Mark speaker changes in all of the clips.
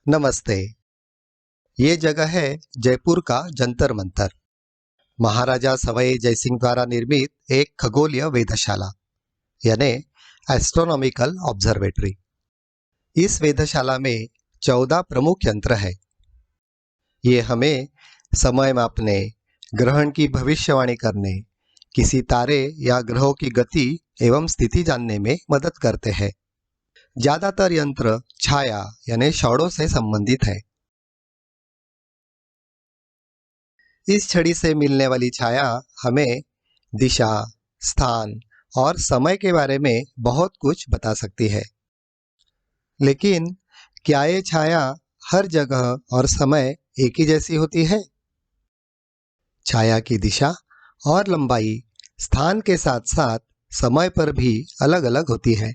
Speaker 1: नमस्ते। ये जगह है जयपुर का जंतर मंतर, महाराजा सवाई जयसिंह द्वारा निर्मित एक खगोलीय वेधशाला यानी एस्ट्रोनॉमिकल ऑब्जर्वेटरी। इस वेधशाला में 14 प्रमुख यंत्र है। ये हमें समय मापने, ग्रहण की भविष्यवाणी करने, किसी तारे या ग्रहों की गति एवं स्थिति जानने में मदद करते हैं। ज्यादातर यंत्र छाया यानी शैडो से संबंधित है। इस छड़ी से मिलने वाली छाया हमें दिशा, स्थान और समय के बारे में बहुत कुछ बता सकती है। लेकिन क्या ये छाया हर जगह और समय एक ही जैसी होती है? छाया की दिशा और लंबाई स्थान के साथ साथ समय पर भी अलग-अलग होती है।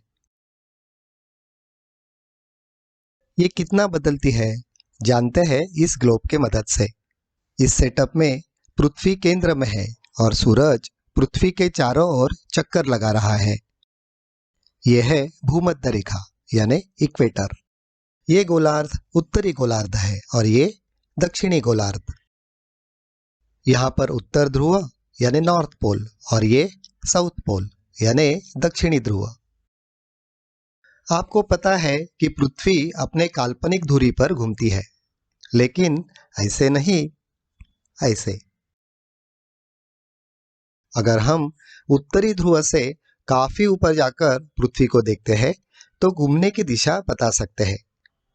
Speaker 1: ये कितना बदलती है, जानते हैं इस ग्लोब के मदद से। इस सेटअप में पृथ्वी केंद्र में है और सूरज पृथ्वी के चारों ओर चक्कर लगा रहा है। यह है भूमध्य रेखा यानी इक्वेटर। ये गोलार्ध उत्तरी गोलार्ध है और ये दक्षिणी गोलार्ध। यहाँ पर उत्तर ध्रुव यानी नॉर्थ पोल और ये साउथ पोल यानी दक्षिणी ध्रुव। आपको पता है कि पृथ्वी अपने काल्पनिक धुरी पर घूमती है, लेकिन ऐसे नहीं, ऐसे। अगर हम उत्तरी ध्रुव से काफी ऊपर जाकर पृथ्वी को देखते हैं तो घूमने की दिशा बता सकते हैं,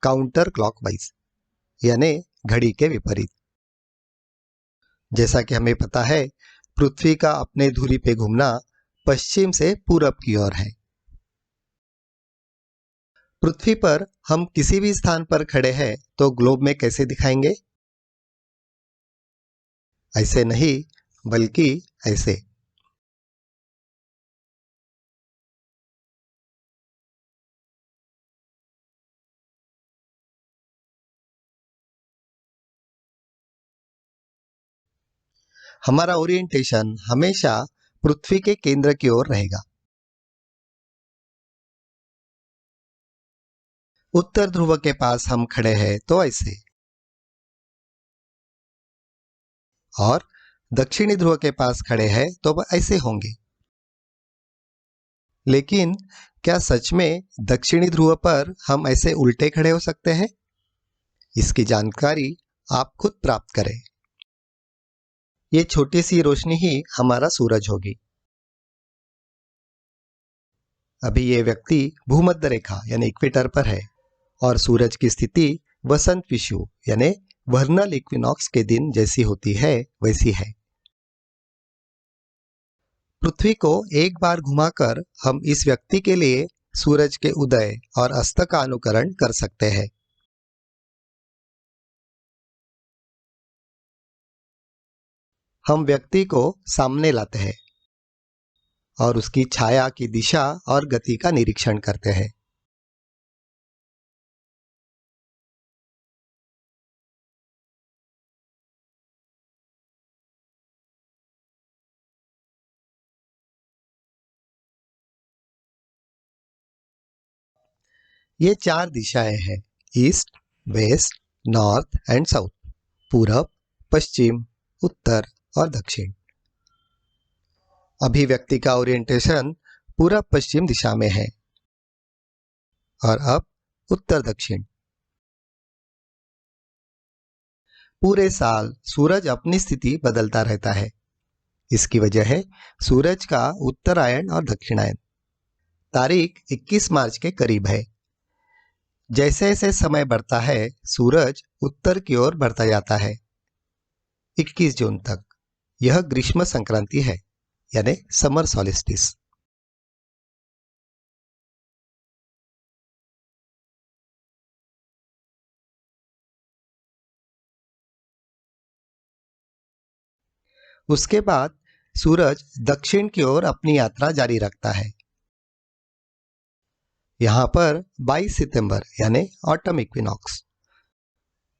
Speaker 1: काउंटर क्लॉकवाइज यानी घड़ी के विपरीत। जैसा कि हमें पता है, पृथ्वी का अपने धुरी पे घूमना पश्चिम से पूरब की ओर है। पृथ्वी पर हम किसी भी स्थान पर खड़े हैं तो ग्लोब में कैसे दिखाएंगे? ऐसे नहीं, बल्कि ऐसे। हमारा ओरिएंटेशन हमेशा पृथ्वी के केंद्र की ओर रहेगा। उत्तर ध्रुव के पास हम खड़े हैं तो ऐसे, और दक्षिणी ध्रुव के पास खड़े हैं तो वह ऐसे होंगे। लेकिन क्या सच में दक्षिणी ध्रुव पर हम ऐसे उल्टे खड़े हो सकते हैं? इसकी जानकारी आप खुद प्राप्त करें। ये छोटी सी रोशनी ही हमारा सूरज होगी। अभी ये व्यक्ति भूमध्य रेखा यानी इक्वेटर पर है और सूरज की स्थिति वसंत विषुव यानी वर्नल इक्विनॉक्स के दिन जैसी होती है वैसी है। पृथ्वी को एक बार घुमाकर हम इस व्यक्ति के लिए सूरज के उदय और अस्त का अनुकरण कर सकते हैं। हम व्यक्ति को सामने लाते हैं और उसकी छाया की दिशा और गति का निरीक्षण करते हैं। ये 4 दिशाएं हैं, east, west, north and south, पूरब, पश्चिम, उत्तर और दक्षिण। अभी व्यक्ति का ओरिएंटेशन पूरब पश्चिम दिशा में है और अब उत्तर दक्षिण। पूरे साल सूरज अपनी स्थिति बदलता रहता है। इसकी वजह है सूरज का उत्तरायण और दक्षिणायन। तारीख 21 मार्च के करीब है। जैसे जैसे समय बढ़ता है सूरज उत्तर की ओर बढ़ता जाता है। 21 जून तक यह ग्रीष्म संक्रांति है यानी समर सॉलिस्टिस। उसके बाद सूरज दक्षिण की ओर अपनी यात्रा जारी रखता है। यहाँ पर 22 सितंबर यानी ऑटम इक्विनॉक्स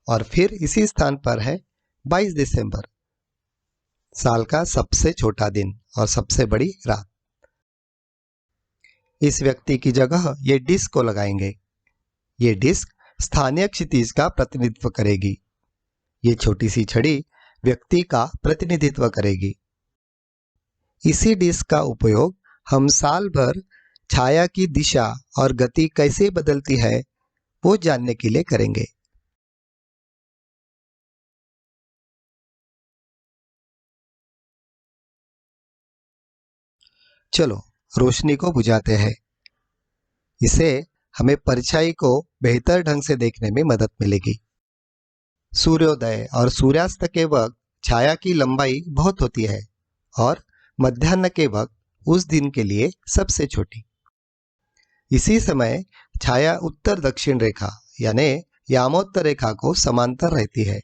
Speaker 1: और फिर इसी स्थान पर है 22 दिसंबर, साल का सबसे छोटा दिन और सबसे बड़ी रात। इस व्यक्ति की जगह ये डिस्क को लगाएंगे। ये डिस्क स्थानीय क्षितिज का प्रतिनिधित्व करेगी। ये छोटी सी छड़ी व्यक्ति का प्रतिनिधित्व करेगी। इसी डिस्क का उपयोग हम साल भर छाया की दिशा और गति कैसे बदलती है वो जानने के लिए करेंगे। चलो रोशनी को बुझाते हैं। इसे हमें परछाई को बेहतर ढंग से देखने में मदद मिलेगी। सूर्योदय और सूर्यास्त के वक्त छाया की लंबाई बहुत होती है और मध्याह्न के वक्त उस दिन के लिए सबसे छोटी। इसी समय छाया उत्तर दक्षिण रेखा यानी यामोत्तर रेखा को समांतर रहती है।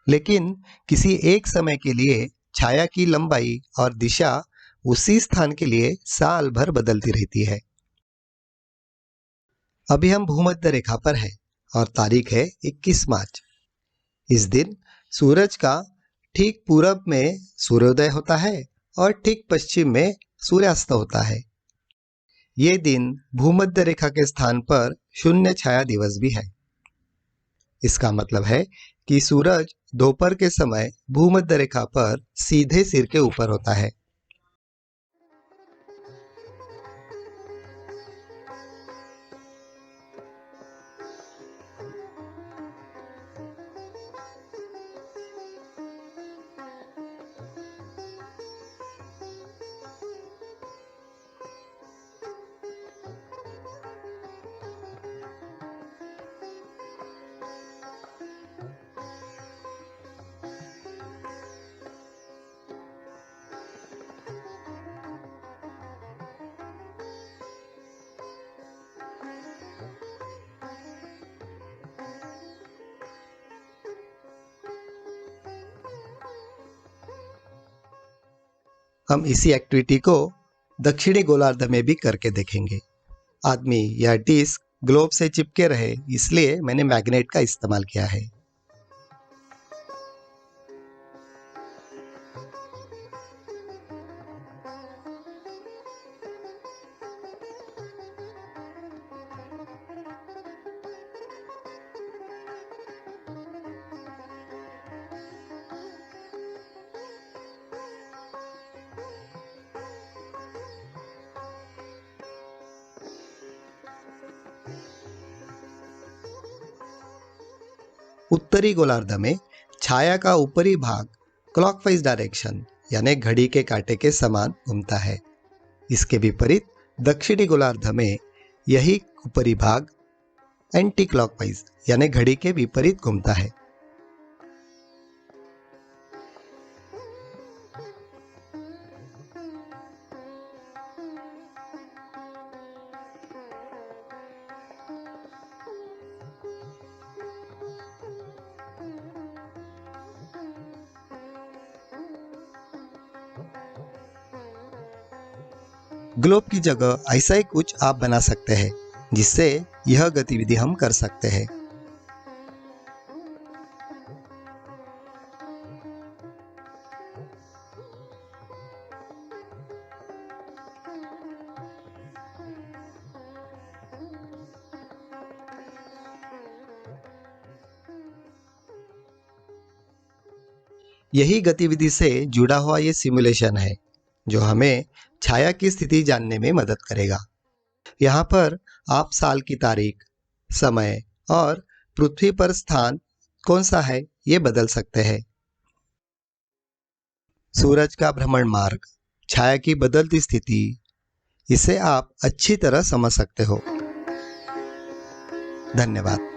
Speaker 1: लेकिन किसी एक समय के लिए छाया की लंबाई और दिशा उसी स्थान के लिए साल भर बदलती रहती है। अभी हम भूमध्य रेखा पर हैं और तारीख है 21 मार्च। इस दिन सूरज का ठीक पूरब में सूर्योदय होता है और ठीक पश्चिम में सूर्यास्त होता है। ये दिन भूमध्य रेखा के स्थान पर शून्य छाया दिवस भी है। इसका मतलब है कि सूरज दोपहर के समय भूमध्य रेखा पर सीधे सिर के ऊपर होता है। हम इसी एक्टिविटी को दक्षिणी गोलार्ध में भी करके देखेंगे। आदमी या डिस्क ग्लोब से चिपके रहे इसलिए मैंने मैग्नेट का इस्तेमाल किया है। उत्तरी गोलार्ध में छाया का ऊपरी भाग क्लॉकवाइज डायरेक्शन यानी घड़ी के कांटे के समान घूमता है। इसके विपरीत दक्षिणी गोलार्ध में यही ऊपरी भाग एंटी क्लॉकवाइज यानी घड़ी के विपरीत घूमता है। ग्लोब की जगह ऐसा ही कुछ आप बना सकते हैं जिससे यह गतिविधि हम कर सकते हैं। यही गतिविधि से जुड़ा हुआ ये सिमुलेशन है जो हमें छाया की स्थिति जानने में मदद करेगा। यहाँ पर आप साल की तारीख, समय और पृथ्वी पर स्थान कौन सा है ये बदल सकते हैं। सूरज का भ्रमण मार्ग, छाया की बदलती स्थिति, इसे आप अच्छी तरह समझ सकते हो। धन्यवाद।